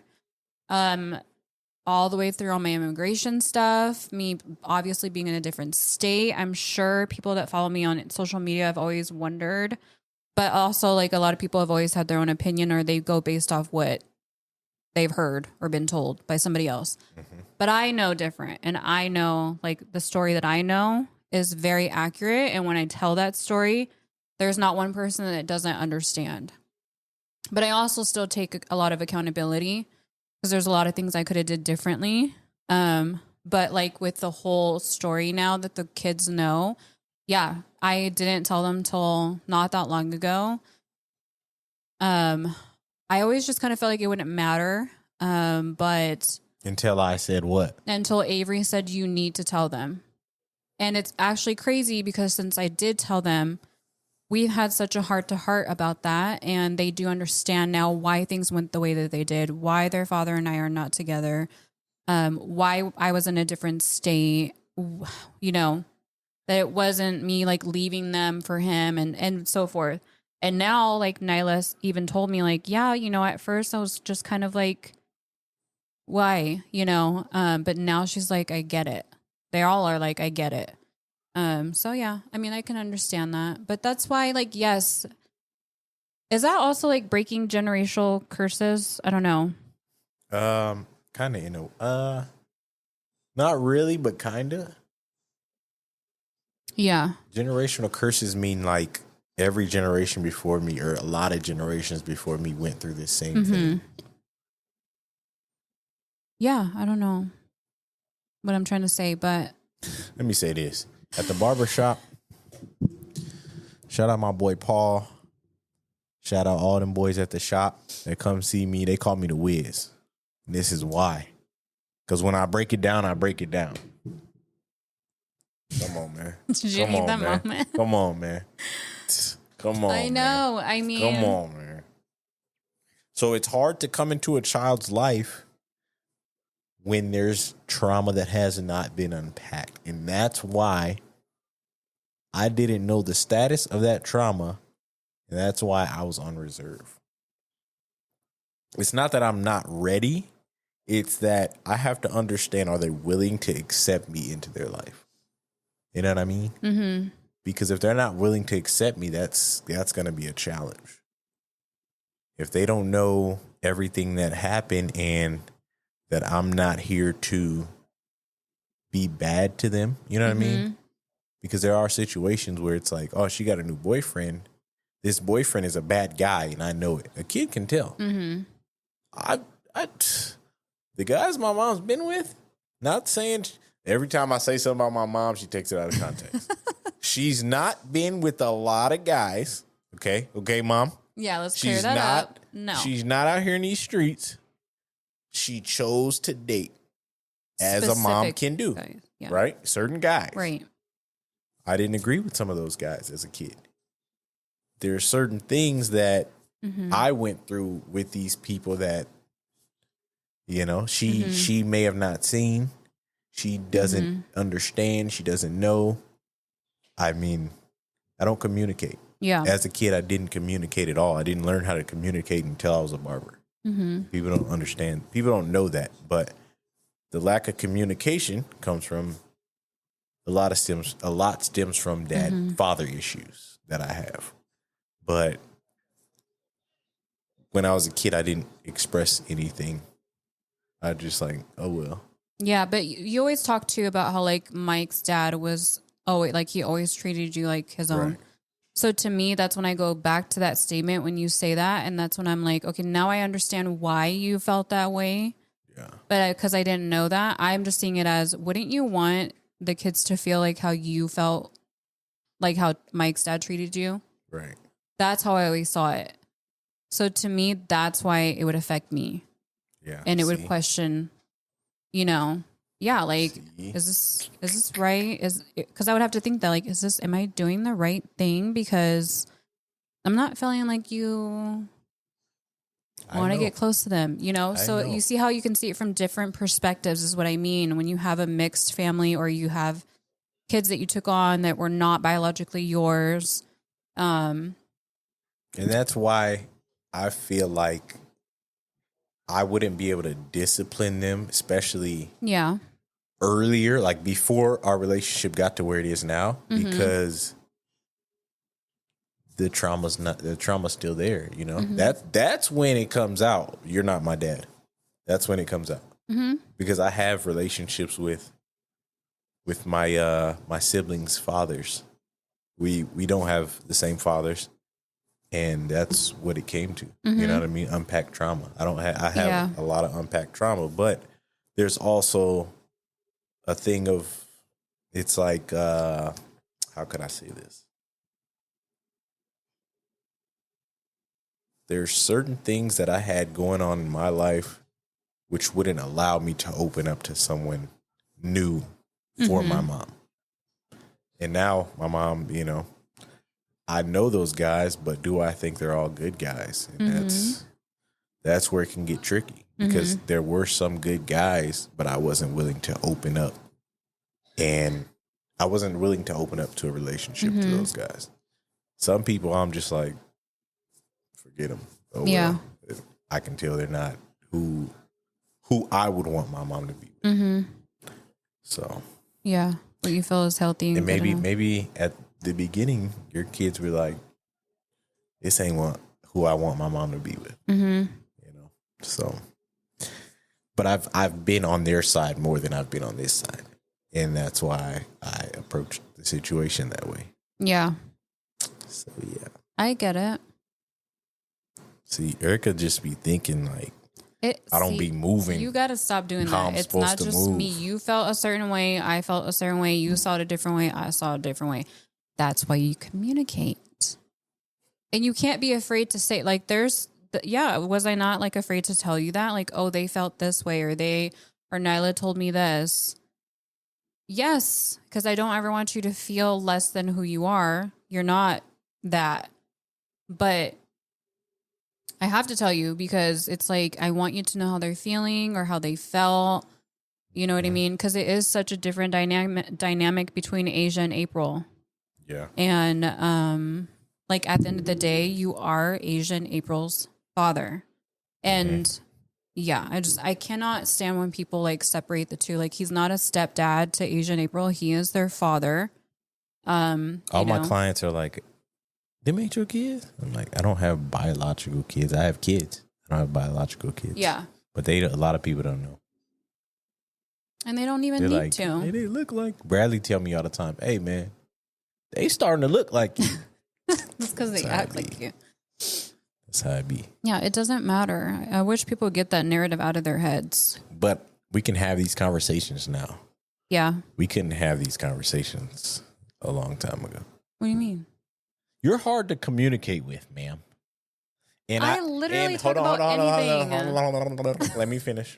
All the way through all my immigration stuff, me obviously being in a different state. I'm sure people that follow me on social media have always wondered, but also like a lot of people have always had their own opinion, or they go based off what they've heard or been told by somebody else. But I know different, and I know like the story that I know is very accurate. And when I tell that story, there's not one person that doesn't understand. But I also still take a lot of accountability, because there's a lot of things I could have did differently. But like with the whole story now that the kids know, yeah, I didn't tell them till not that long ago. I always just kind of felt like it wouldn't matter. But until I said what? Until Avery said, you need to tell them. And it's actually crazy because since I did tell them, we've had such a heart-to-heart about that, and they do understand now why things went the way that they did, why their father and I are not together, why I was in a different state, you know, that it wasn't me like leaving them for him and so forth. And now like Nyla even told me like, yeah, you know, at first I was just kind of like, why, you know, but now she's like, I get it. They all are like, I get it. So yeah, I mean, I can understand that, but that's why, like, yes. Is that also like breaking generational curses? I don't know. Kind of, you know, not really, but kind of. Yeah. Generational curses mean like every generation before me, or a lot of generations before me, went through this same thing. Yeah, I don't know what I'm trying to say, but let me say this. At the barber shop, shout out my boy Paul. Shout out all them boys at the shop that come see me. They call me the Wiz. And this is why. Because when I break it down, I break it down. Come on, man. Did you need that moment? Come on, man. Come on, I know. Man. I mean. Come on, man. So it's hard to come into a child's life when there's trauma that has not been unpacked. And that's why I didn't know the status of that trauma. And that's why I was on reserve. It's not that I'm not ready. It's that I have to understand, are they willing to accept me into their life? You know what I mean? Mm-hmm. Because if they're not willing to accept me, that's going to be a challenge. If they don't know everything that happened and that I'm not here to be bad to them, you know what I mean? Because there are situations where it's like, oh, she got a new boyfriend. This boyfriend is a bad guy, and I know it. A kid can tell. Mm-hmm. The guys my mom's been with, not saying every time I say something about my mom, she takes it out of context. She's not been with a lot of guys. Okay, mom. Yeah, let's clear that up. No, she's not out here in these streets. She chose to date, as a mom can do, guys. Yeah. right? Certain guys, Right. I didn't agree with some of those guys as a kid. There are certain things that I went through with these people that, you know, she may have not seen. She doesn't understand. She doesn't know. I mean, I don't communicate. Yeah. As a kid, I didn't communicate at all. I didn't learn how to communicate until I was a barber. People don't understand. People don't know that. But the lack of communication comes from a lot stems from father issues that I have. But when I was a kid, I didn't express anything. I just like, oh well. Yeah, but you always talk too about how like Mike's dad was he always treated you like his own. Right. So to me, that's when I go back to that statement when you say that, and that's when I'm like, okay, now I understand why you felt that way. Yeah. But because I didn't know that, I'm just seeing it as, wouldn't you want the kids to feel like how you felt, like how Mike's dad treated you? Right. That's how I always saw it. So to me, that's why it would affect me. Yeah. And it would question, you know, yeah, like, is this right? Because I would have to think that, like, am I doing the right thing? Because I'm not feeling like you want to get close to them, you know? So you see how you can see it from different perspectives is what I mean. When you have a mixed family or you have kids that you took on that were not biologically yours. And that's why I feel like I wouldn't be able to discipline them, especially earlier, like before our relationship got to where it is now, because the trauma's still there, you know. That's when it comes out. You're not my dad. That's when it comes out. Because I have relationships with my my siblings' fathers. We don't have the same fathers. And that's what it came to. You know what I mean? Unpacked trauma. I have a lot of unpacked trauma, but there's also a thing of, it's like, how could I say this? There's certain things that I had going on in my life which wouldn't allow me to open up to someone new for my mom. And now my mom, you know, I know those guys, but do I think they're all good guys? And that's where it can get tricky, because there were some good guys, but I wasn't willing to open up. And I wasn't willing to open up to a relationship to those guys. Some people, I'm just like, forget them. Oh, well, I can tell they're not who I would want my mom to be with. So yeah, what you feel is healthy. And maybe at the beginning, your kids were like, this ain't who I want my mom to be with. You know, so, but I've been on their side more than I've been on this side. And that's why I approached the situation that way. Yeah. So, yeah. I get it. See, Erika just be thinking like, I don't be moving. You got to stop doing that. It's not just me. You felt a certain way. I felt a certain way. You saw it a different way. I saw it a different way. That's why you communicate. And you can't be afraid to say, like, was I not like afraid to tell you that? Like, oh, they felt this way, or Nyla told me this. Yes, because I don't ever want you to feel less than who you are. You're not that. But I have to tell you, because it's like, I want you to know how they're feeling or how they felt. You know what I mean? Because it is such a different dynamic between Asia and April. Yeah. And like, at the end of the day, you are Asia and April's father. And Yeah, I cannot stand when people like separate the two. Like he's not a stepdad to Asia and April. He is their father. All my clients are like, "Them ain't your kids?" I'm like, "I don't have biological kids. I have kids. I don't have biological kids." Yeah, but a lot of people don't know, and they don't even They're need like, to. Hey, they look like Bradley. Tell me all the time, "Hey, man, they starting to look like you." It's because they act like you. That's how it be. Yeah, it doesn't matter. I wish people get that narrative out of their heads. But we can have these conversations now. Yeah. We couldn't have these conversations a long time ago. What do you mean? You're hard to communicate with, ma'am. And I literally talk about anything. Let me finish.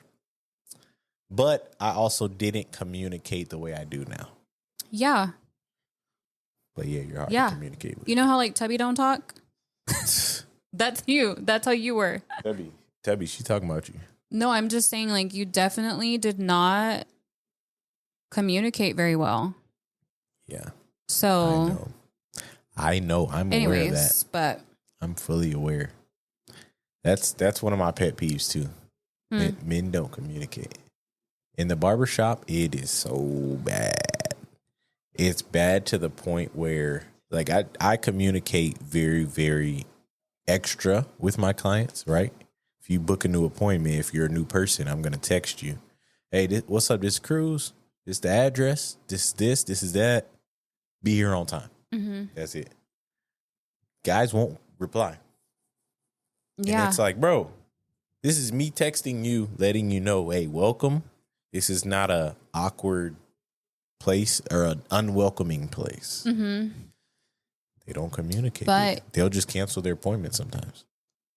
But I also didn't communicate the way I do now. Yeah. But yeah, you're hard to communicate with. You know how like Tubby don't talk? That's you. That's how you were. Tubby, she talking about you. No, I'm just saying like you definitely did not communicate very well. Yeah. So I know. I'm aware of that. But I'm fully aware. That's one of my pet peeves too. Men don't communicate. In the barbershop, it is so bad. It's bad to the point where like I communicate very, very extra with my clients, right? If you book a new appointment, if you're a new person, I'm going to text you. Hey, what's up? This is Cruze. This is the address. This is that. Be here on time. Mm-hmm. That's it. Guys won't reply. Yeah. And it's like, bro, this is me texting you, letting you know, hey, welcome. This is not a awkward place or an unwelcoming place. Mm-hmm. They don't communicate. But they'll just cancel their appointment sometimes.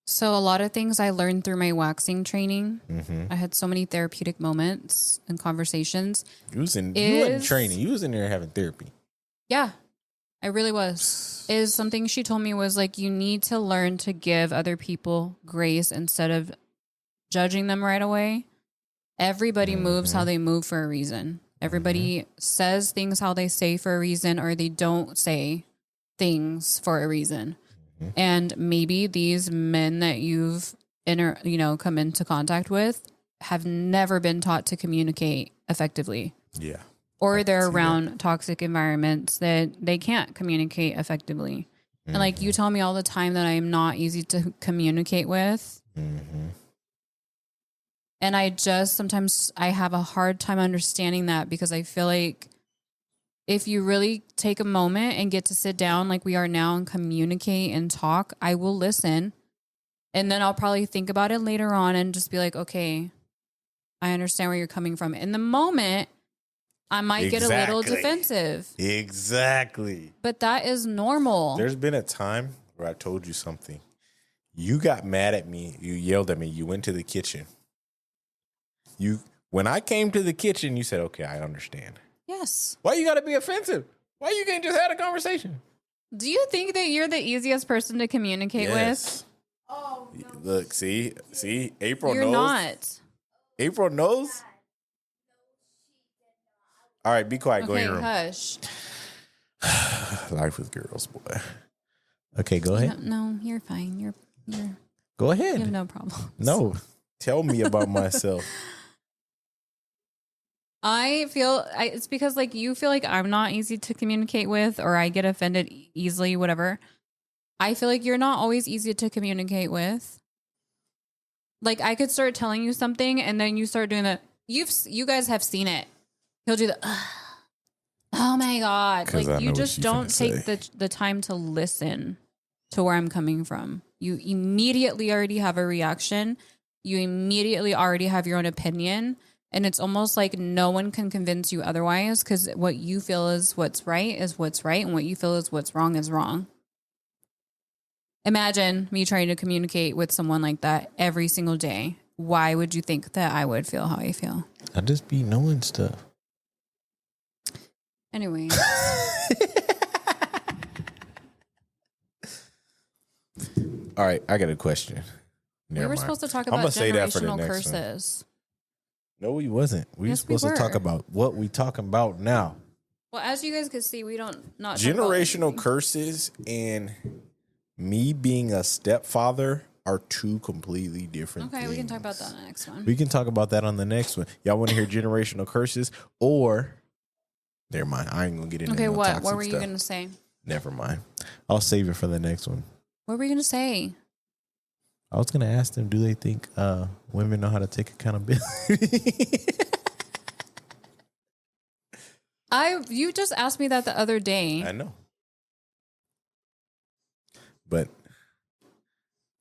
So a lot of things I learned through my waxing training. Mm-hmm. I had so many therapeutic moments and conversations. You wasn't training. You was in there having therapy. Yeah, I really was. Is something she told me was like, you need to learn to give other people grace instead of judging them right away. Everybody moves how they move for a reason. Everybody says things how they say for a reason, or they don't say things for a reason. And maybe these men that you've come into contact with have never been taught to communicate effectively. Yeah. Or they're around toxic environments that they can't communicate effectively. And like you tell me all the time that I am not easy to communicate with. And I just sometimes I have a hard time understanding that, because I feel like if you really take a moment and get to sit down like we are now and communicate and talk, I will listen. And then I'll probably think about it later on and just be like, okay, I understand where you're coming from. In the moment, I might get a little defensive. Exactly. But that is normal. There's been a time where I told you something. You got mad at me. You yelled at me. You went to the kitchen. When I came to the kitchen, you said, okay, I understand. Yes. Why you got to be offensive? Why you can't just have a conversation? Do you think that you're the easiest person to communicate with? Oh, no. Look, see, April knows. You're not. April knows. All right, be quiet. Okay, go in your room. Hush. Life with girls, boy. Okay, go ahead. No, you're fine. You're. Go ahead. You have no problem. No, tell me about myself. I feel it's because like you feel like I'm not easy to communicate with, or I get offended easily, whatever. I feel like you're not always easy to communicate with. Like I could start telling you something and then you start doing that. You guys have seen it. He'll do the, oh my God. Like you just don't take the time to listen to where I'm coming from. You immediately already have a reaction. You immediately already have your own opinion. And it's almost like no one can convince you otherwise, because what you feel is what's right, and what you feel is what's wrong is wrong. Imagine me trying to communicate with someone like that every single day. Why would you think that I would feel how I feel? I just be knowing stuff. Anyway. All right, I got a question. We were supposed to talk about generational curses. No, we wasn't. We were supposed to talk about what we talking about now. Well, as you guys can see, we don't not generational curses, and me being a stepfather are two completely different things. We can talk about that on the next one. We can talk about that on the next one. Y'all want to hear generational curses or... Never mind. I ain't going to get into no toxic what were you stuff. going to say? Never mind. I'll save it for the next one. What were you going to say? I was going to ask them, do they think women know how to take accountability? You just asked me that the other day. I know. But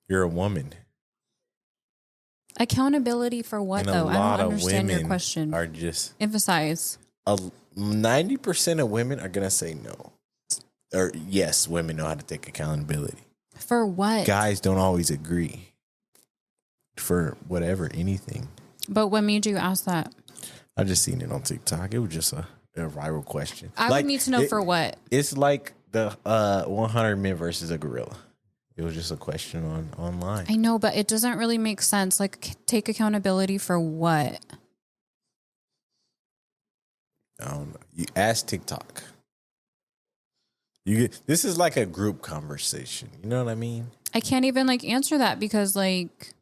you're a woman. Accountability for what, though? I don't understand your question. Are just... Emphasize. 90% of women are going to say no. Or yes, women know how to take accountability. For what? Guys don't always agree. For whatever, anything. But what made you ask that? I just seen it on TikTok. It was just a viral question. I would need to know for what. It's like the 100 men versus a gorilla. It was just a question online. I know, but it doesn't really make sense. Like, take accountability for what? I don't know. You ask TikTok. This is like a group conversation. You know what I mean? I can't even like answer that because like,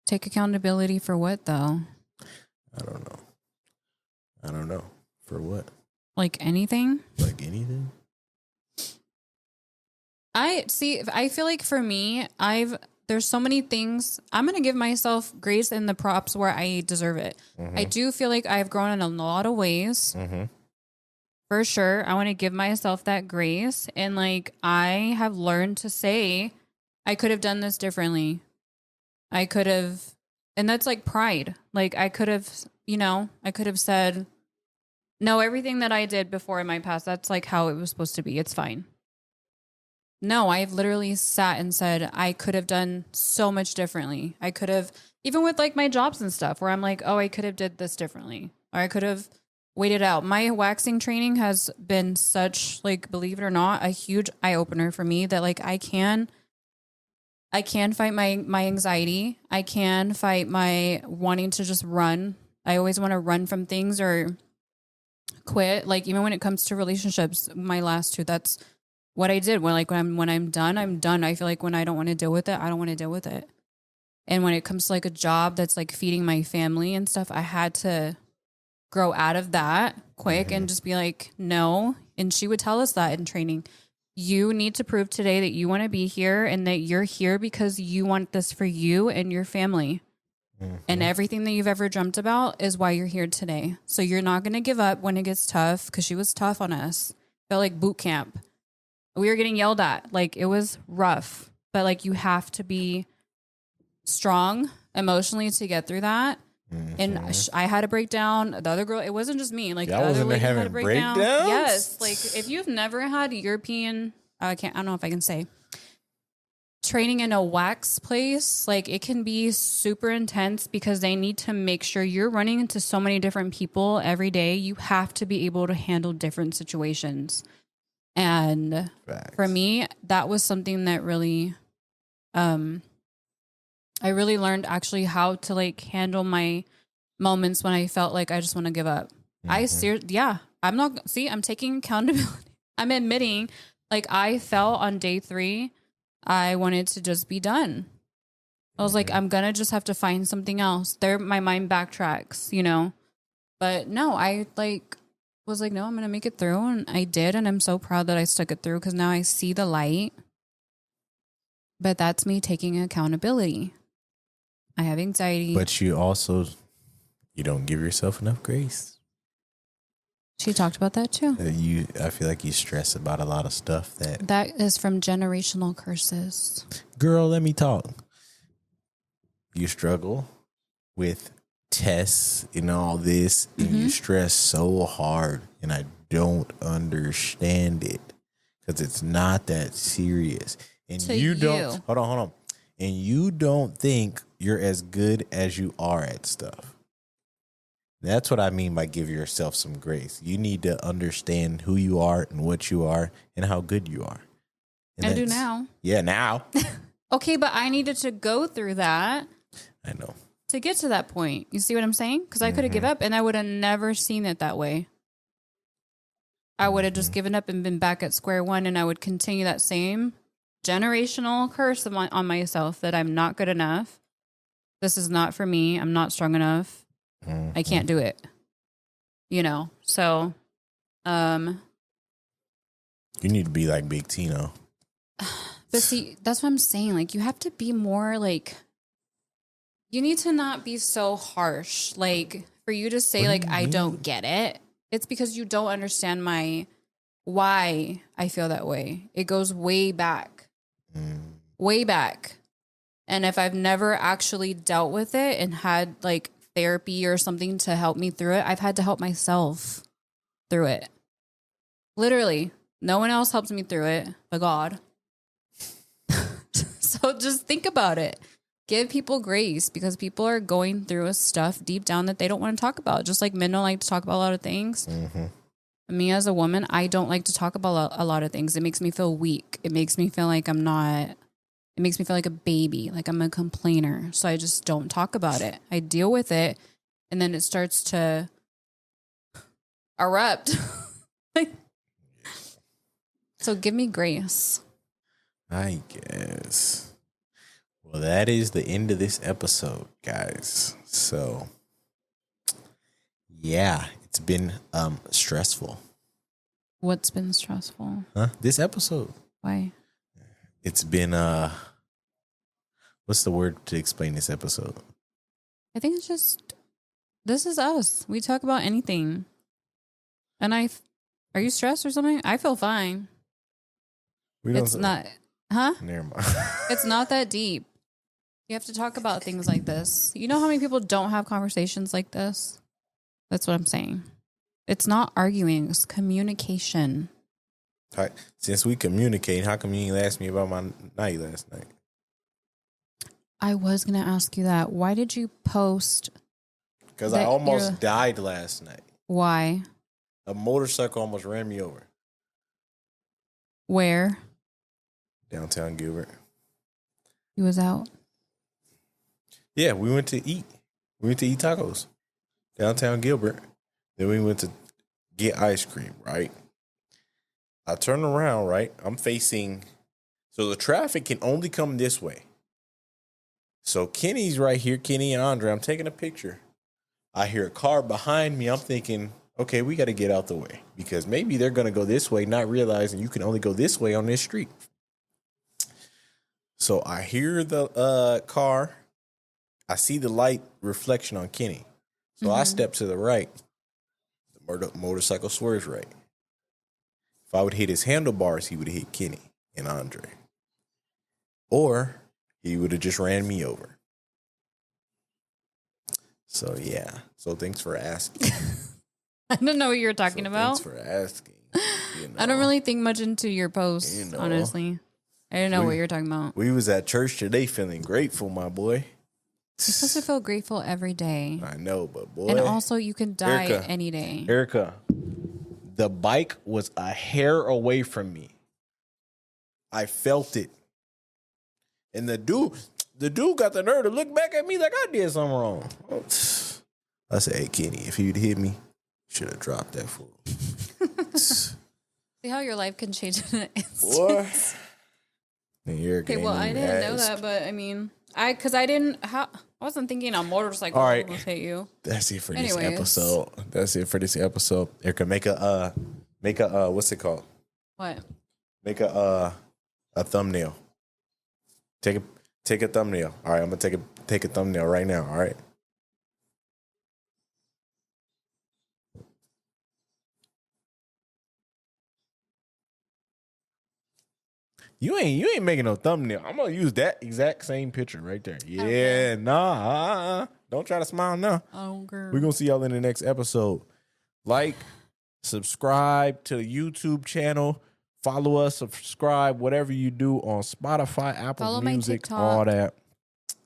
take accountability for what though? I don't know. For what? Like anything? Like anything? I feel like for me, there's so many things. I'm going to give myself grace and the props where I deserve it. Mm-hmm. I do feel like I've grown in a lot of ways. Mm-hmm. For sure. I want to give myself that grace. And like, I have learned to say, I could have done this differently. I could have, and that's like pride. Like I could have said, no, everything that I did before in my past, that's like how it was supposed to be. It's fine. No, I've literally sat and said, I could have done so much differently. I could have, even with like my jobs and stuff where I'm like, oh, I could have did this differently. Or I could have waited out. My waxing training has been such, like, believe it or not, a huge eye opener for me that like, I can fight my anxiety. I can fight my wanting to just run. I always want to run from things or quit. Like even when it comes to relationships, my last two, that's what I did. When I'm done, I'm done. I feel like when I don't want to deal with it, I don't want to deal with it. And when it comes to like a job that's like feeding my family and stuff, I had to grow out of that quick and just be like, no. And she would tell us that in training. You need to prove today that you want to be here and that you're here because you want this for you and your family. Mm-hmm. And everything that you've ever dreamt about is why you're here today. So you're not going to give up when it gets tough, because she was tough on us. Felt like boot camp. We were getting yelled at. Like it was rough, but like you have to be strong emotionally to get through that. Mm-hmm. And I had a breakdown. The other girl, it wasn't just me. Like the other lady had a breakdown. Yes. Like if you've never had European, I don't know if I can say, training in a wax place, like it can be super intense because they need to make sure you're running into so many different people every day. You have to be able to handle different situations. And for me, that was something that really, I really learned actually how to like handle my moments when I felt like I just want to give up. Mm-hmm. I'm taking accountability. I'm admitting like I felt on day 3, I wanted to just be done. I was like, I'm going to just have to find something else. My mind backtracks, but no, I was like, no, I'm going to make it through. And I did. And I'm so proud that I stuck it through because now I see the light. But that's me taking accountability. I have anxiety. But you don't give yourself enough grace. She talked about that too. I feel like you stress about a lot of stuff that is from generational curses. Girl, let me talk. You struggle with tests and all this, and you stress so hard, and I don't understand it because it's not that serious. And hold on, and you don't think you're as good as you are at stuff. That's what I mean by give yourself some grace. You need to understand who you are and what you are and how good you are. And I do now. Yeah, now. Okay, but I needed to go through that. I know. To get to that point. You see what I'm saying? Because I could have given up and I would have never seen it that way. I would have just given up and been back at square one, and I would continue that same generational curse on myself that I'm not good enough. This is not for me. I'm not strong enough. I can't do it. So, you need to be like Big Tino. But see, that's what I'm saying. Like, you have to be more like, you need to not be so harsh. Like, for you to say, like, I don't get it, it's because you don't understand why I feel that way. It goes way back. Way back. And if I've never actually dealt with it and had like therapy or something to help me through it, I've had to help myself through it. Literally. No one else helps me through it but God. So just think about it. Give people grace, because people are going through stuff deep down that they don't want to talk about. Just like men don't like to talk about a lot of things. Me as a woman, I don't like to talk about a lot of things. It makes me feel weak. It makes me feel like it makes me feel like a baby, like I'm a complainer. So I just don't talk about it. I deal with it, and then it starts to erupt. So give me grace. I guess. Well, that is the end of this episode, guys. So, yeah, it's been stressful. What's been stressful? This episode. Why? It's been what's the word to explain this episode? I think it's just, this is us. We talk about anything. And are you stressed or something? I feel fine. It's not, Never mind. It's not that deep. You have to talk about things like this. You know how many people don't have conversations like this? That's what I'm saying. It's not arguing, it's communication. Since we communicate, how come you ain't asked me about my night last night? I was going to ask you that. Why did you post? Because I almost died last night. Why? A motorcycle almost ran me over. Where? Downtown Gilbert. You was out? Yeah, we went to eat. We went to eat tacos. Downtown Gilbert. Then we went to get ice cream, right? I turn around, right? I'm facing, so the traffic can only come this way. So Kenny's right here, Kenny and Andre. I'm taking a picture. I hear a car behind me. I'm thinking, okay, we got to get out the way, because maybe they're going to go this way, not realizing you can only go this way on this street. So I hear the car. I see the light reflection on Kenny. So I step to the right. The motorcycle swerves right. If I would hit his handlebars, he would have hit Kenny and Andre. Or he would have just ran me over. So, yeah. So, thanks for asking. I don't know what you were talking about. Thanks for asking. I don't really think much into your posts, honestly. I didn't know what you were talking about. We was at church today feeling grateful, my boy. You're supposed to feel grateful every day. I know, but boy. And also, you can die Erika, any day. Erika, the bike was a hair away from me. I felt it. And the dude got the nerve to look back at me like I did something wrong. I said, hey, Kenny, if you'd hit me, you should have dropped that fool. See how your life can change in an instant. Boy. Okay, well, I didn't know that, but I mean, I wasn't thinking a motorcycle would hit you. That's it for this episode. Erika, make a what's it called? What? Make a thumbnail. Take a thumbnail. All right, I'm gonna take a thumbnail right now. All right. You ain't making no thumbnail. I'm gonna use that exact same picture right there. Yeah, okay. Nah. Don't try to smile now. Okay. We're gonna see y'all in the next episode. Like, subscribe to the YouTube channel. Follow us, subscribe, whatever you do on Spotify, Apple follow Music, all that.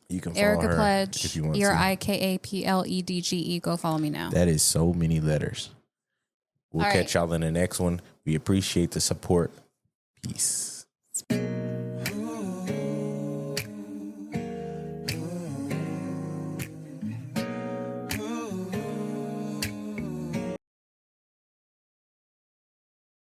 You can follow Erika her Pledge, if you want ErikaPledge. Go follow me now. That is so many letters. We'll catch y'all in the next one. We appreciate the support. Peace.